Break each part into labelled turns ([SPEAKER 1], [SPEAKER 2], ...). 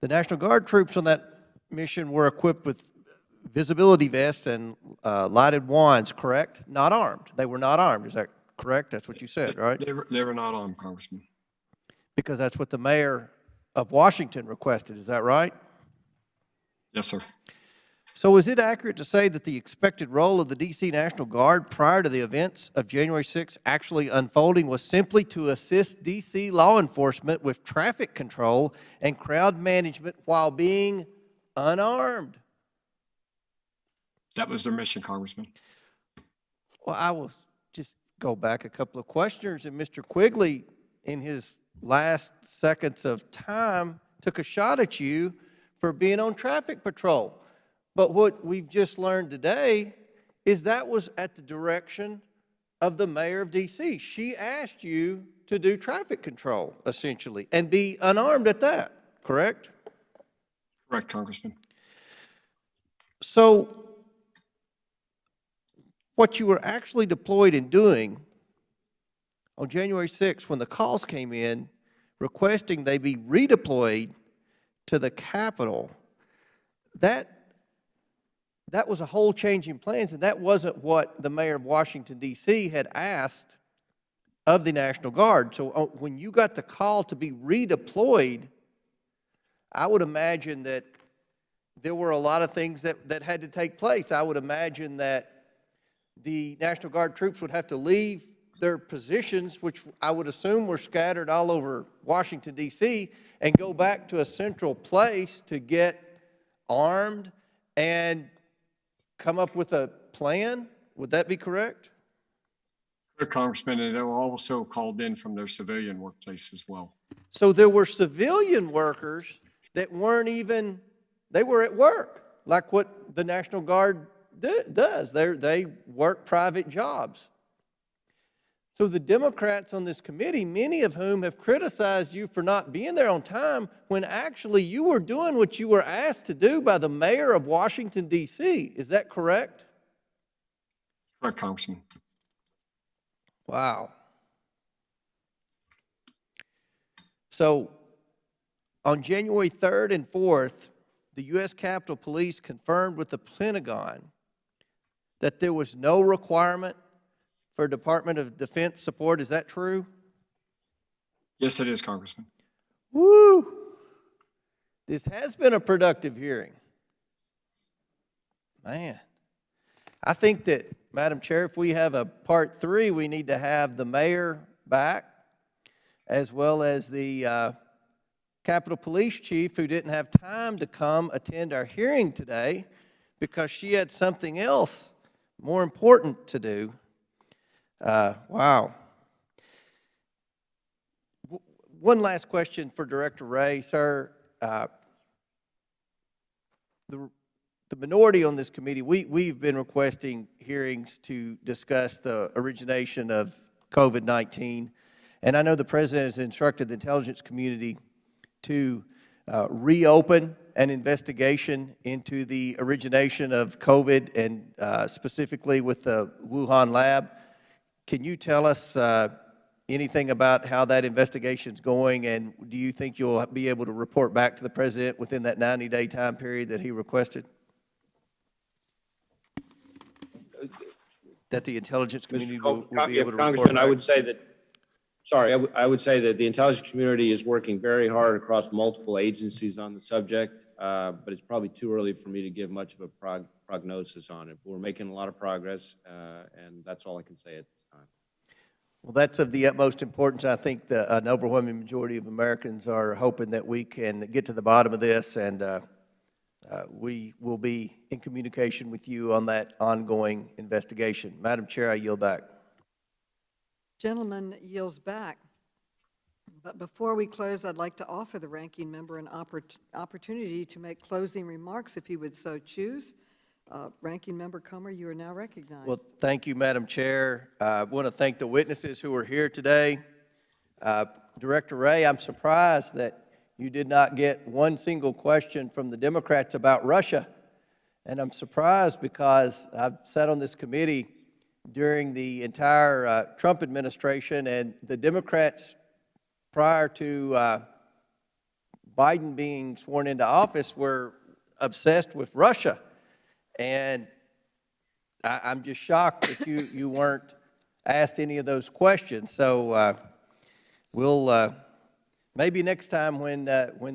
[SPEAKER 1] The National Guard troops on that mission were equipped with visibility vests and lighted wands, correct? Not armed. They were not armed. Is that correct? That's what you said, right?
[SPEAKER 2] They were not armed, Congressman.
[SPEAKER 1] Because that's what the mayor of Washington requested. Is that right?
[SPEAKER 2] Yes, sir.
[SPEAKER 1] So is it accurate to say that the expected role of the D.C. National Guard prior to the events of January 6th actually unfolding was simply to assist D.C. law enforcement with traffic control and crowd management while being unarmed?
[SPEAKER 2] That was their mission, Congressman.
[SPEAKER 1] Well, I will just go back a couple of questions, and Mr. Quigley, in his last seconds of time, took a shot at you for being on traffic patrol. But what we've just learned today is that was at the direction of the mayor of D.C. She asked you to do traffic control, essentially, and be unarmed at that, correct?
[SPEAKER 2] Correct, Congressman.
[SPEAKER 1] So what you were actually deployed in doing on January 6th, when the calls came in requesting they be redeployed to the Capitol, that was a whole change in plans, and that wasn't what the mayor of Washington, D.C. had asked of the National Guard. So when you got the call to be redeployed, I would imagine that there were a lot of things that had to take place. I would imagine that the National Guard troops would have to leave their positions, which I would assume were scattered all over Washington, D.C., and go back to a central place to get armed and come up with a plan. Would that be correct?
[SPEAKER 2] Correct, Congressman, and they were also called in from their civilian workplace as well.
[SPEAKER 1] So there were civilian workers that weren't even, they were at work, like what the National Guard does. They work private jobs. So the Democrats on this committee, many of whom have criticized you for not being there on time, when actually you were doing what you were asked to do by the mayor of Washington, D.C. Is that correct?
[SPEAKER 2] Correct, Congressman.
[SPEAKER 1] Wow. So on January 3rd and 4th, the U.S. Capitol Police confirmed with the Pentagon that there was no requirement for Department of Defense support. Is that true?
[SPEAKER 2] Yes, it is, Congressman.
[SPEAKER 1] Woo! This has been a productive hearing. Man, I think that, Madam Chair, if we have a part 3, we need to have the mayor back, as well as the Capitol Police Chief, who didn't have time to come attend our hearing today because she had something else more important to do. Wow. One last question for Director Ray, sir. The minority on this committee, we've been requesting hearings to discuss the origination of COVID-19, and I know the President has instructed the intelligence community to reopen an investigation into the origination of COVID, and specifically with the Wuhan lab. Can you tell us anything about how that investigation's going, and do you think you'll be able to report back to the President within that 90-day time period that he requested? That the intelligence community will be able to report back?
[SPEAKER 3] I would say that, I would say that the intelligence community is working very hard across multiple agencies on the subject, but it's probably too early for me to give much of a prognosis on it. We're making a lot of progress, and that's all I can say at this time.
[SPEAKER 1] Well, that's of the utmost importance. I think an overwhelming majority of Americans are hoping that we can get to the bottom of this, and we will be in communication with you on that ongoing investigation. Madam Chair, I yield back.
[SPEAKER 4] Gentleman yields back. But before we close, I'd like to offer the ranking member an opportunity to make closing remarks if he would so choose. Ranking Member Comer, you are now recognized.
[SPEAKER 1] Well, thank you, Madam Chair. I want to thank the witnesses who are here today. Director Ray, I'm surprised that you did not get one single question from the Democrats about Russia. And I'm surprised because I've sat on this committee during the entire Trump administration, and the Democrats, prior to Biden being sworn into office were obsessed with Russia. And I'm just shocked that you weren't asked any of those questions. So we'll, maybe next time when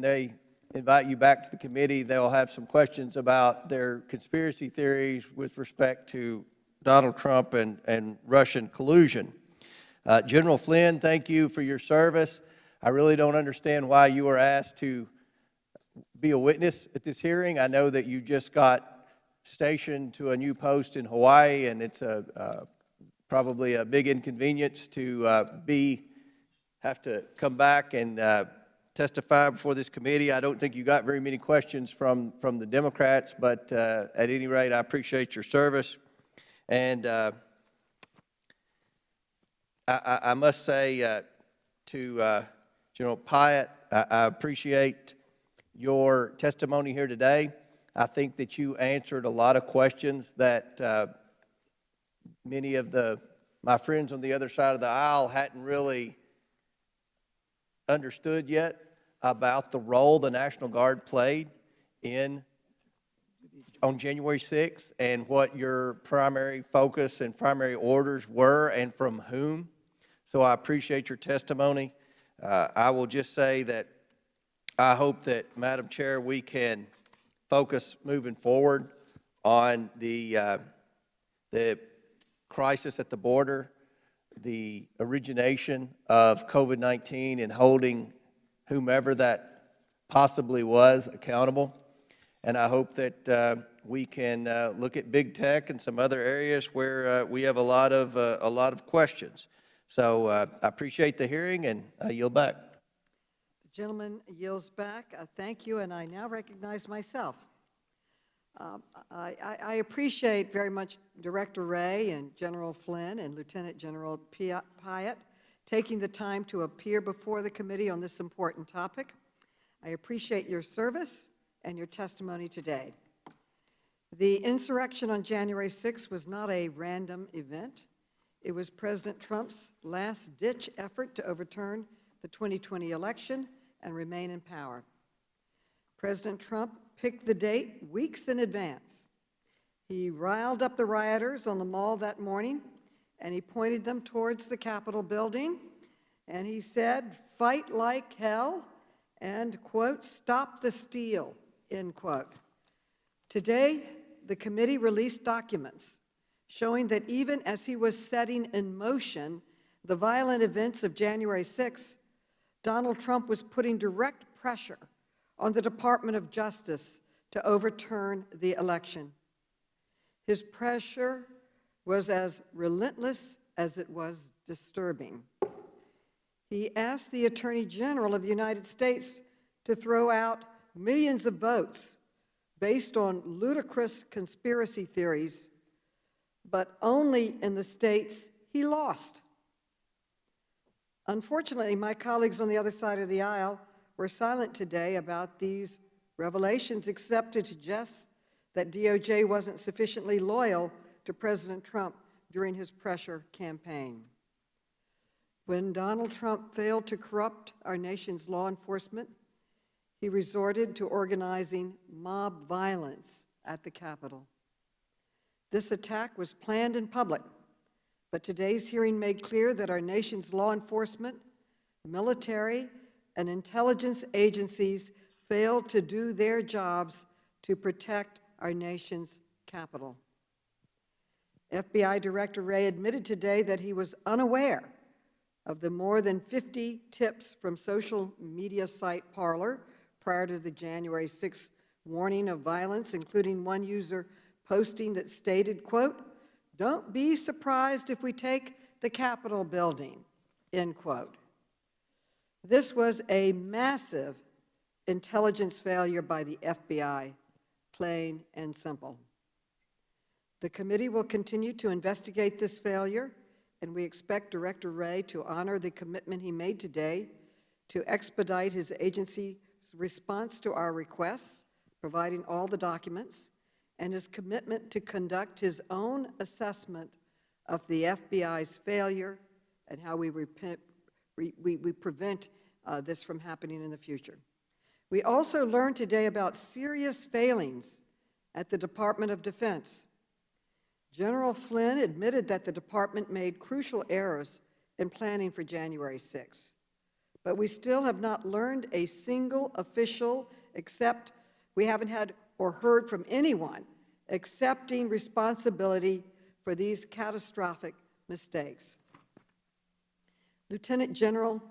[SPEAKER 1] they invite you back to the committee, they'll have some questions about their conspiracy theories with respect to Donald Trump and Russian collusion. General Flynn, thank you for your service. I really don't understand why you were asked to be a witness at this hearing. I know that you just got stationed to a new post in Hawaii, and it's probably a big inconvenience to have to come back and testify before this committee. I don't think you got very many questions from the Democrats, but at any rate, I appreciate your service. And I must say to General Pyatt, I appreciate your testimony here today. I think that you answered a lot of questions that many of my friends on the other side of the aisle hadn't really understood yet about the role the National Guard played on January 6th and what your primary focus and primary orders were and from whom. So I appreciate your testimony. I will just say that I hope that, Madam Chair, we can focus moving forward on the crisis at the border, the origination of COVID-19, and holding whomever that possibly was accountable. And I hope that we can look at big tech and some other areas where we have a lot of questions. So I appreciate the hearing, and I yield back.
[SPEAKER 4] The gentleman yields back. Thank you, and I now recognize myself. I appreciate very much Director Wray and General Flynn and Lieutenant General Pyatt taking the time to appear before the committee on this important topic. I appreciate your service and your testimony today. The insurrection on January 6th was not a random event. It was President Trump's last-ditch effort to overturn the 2020 election and remain in power. President Trump picked the date weeks in advance. He riled up the rioters on the Mall that morning, and he pointed them towards the Capitol building, and he said, "Fight like hell," and, quote, "stop the steal," end quote. Today, the committee released documents showing that even as he was setting in motion the violent events of January 6th, Donald Trump was putting direct pressure on the Department of Justice to overturn the election. His pressure was as relentless as it was disturbing. He asked the Attorney General of the United States to throw out millions of votes based on ludicrous conspiracy theories, but only in the states he lost. Unfortunately, my colleagues on the other side of the aisle were silent today about these revelations, except to suggest that DOJ wasn't sufficiently loyal to President Trump during his pressure campaign. When Donald Trump failed to corrupt our nation's law enforcement, he resorted to organizing mob violence at the Capitol. This attack was planned in public, but today's hearing made clear that our nation's law enforcement, military, and intelligence agencies failed to do their jobs to protect our nation's capital. FBI Director Wray admitted today that he was unaware of the more than 50 tips from social media site Parler prior to the January 6th warning of violence, including one user posting that stated, quote, "Don't be surprised if we take the Capitol building," end quote. This was a massive intelligence failure by the FBI, plain and simple. The committee will continue to investigate this failure, and we expect Director Wray to honor the commitment he made today to expedite his agency's response to our requests, providing all the documents, and his commitment to conduct his own assessment of the FBI's failure and how we prevent this from happening in the future. We also learned today about serious failings at the Department of Defense. General Flynn admitted that the department made crucial errors in planning for January 6th, but we still have not learned a single official, except we haven't had or heard from anyone accepting responsibility for these catastrophic mistakes. Lieutenant General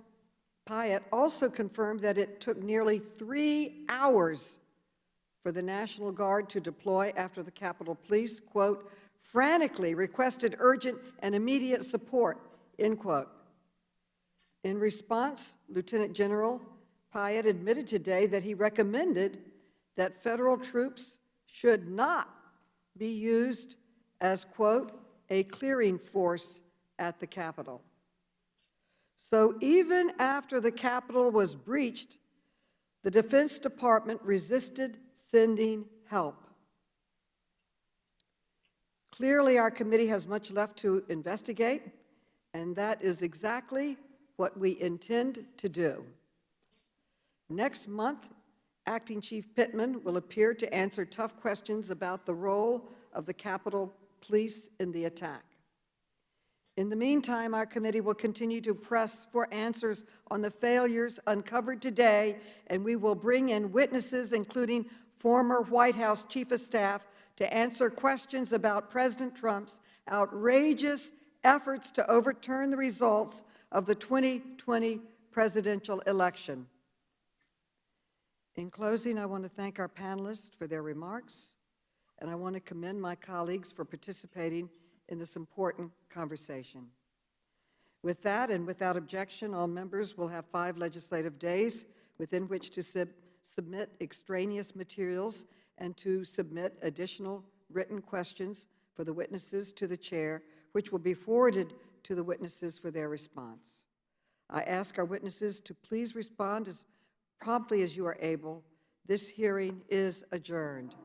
[SPEAKER 4] Pyatt also confirmed that it took nearly 3 hours for the National Guard to deploy after the Capitol Police, quote, frantically requested urgent and immediate support, end quote. In response, Lieutenant General Pyatt admitted today that he recommended that federal troops should not be used as, quote, a clearing force at the Capitol. So even after the Capitol was breached, the Defense Department resisted sending help. Clearly, our committee has much left to investigate, and that is exactly what we intend to do. Next month, Acting Chief Pittman will appear to answer tough questions about the role of the Capitol Police in the attack. In the meantime, our committee will continue to press for answers on the failures uncovered today, and we will bring in witnesses, including former White House Chief of Staff, to answer questions about President Trump's outrageous efforts to overturn the results of the 2020 presidential election. In closing, I want to thank our panelists for their remarks, and I want to commend my colleagues for participating in this important conversation. With that, and without objection, all members will have 5 legislative days within which to submit extraneous materials and to submit additional written questions for the witnesses to the chair, which will be forwarded to the witnesses for their response. I ask our witnesses to please respond as promptly as you are able. This hearing is adjourned.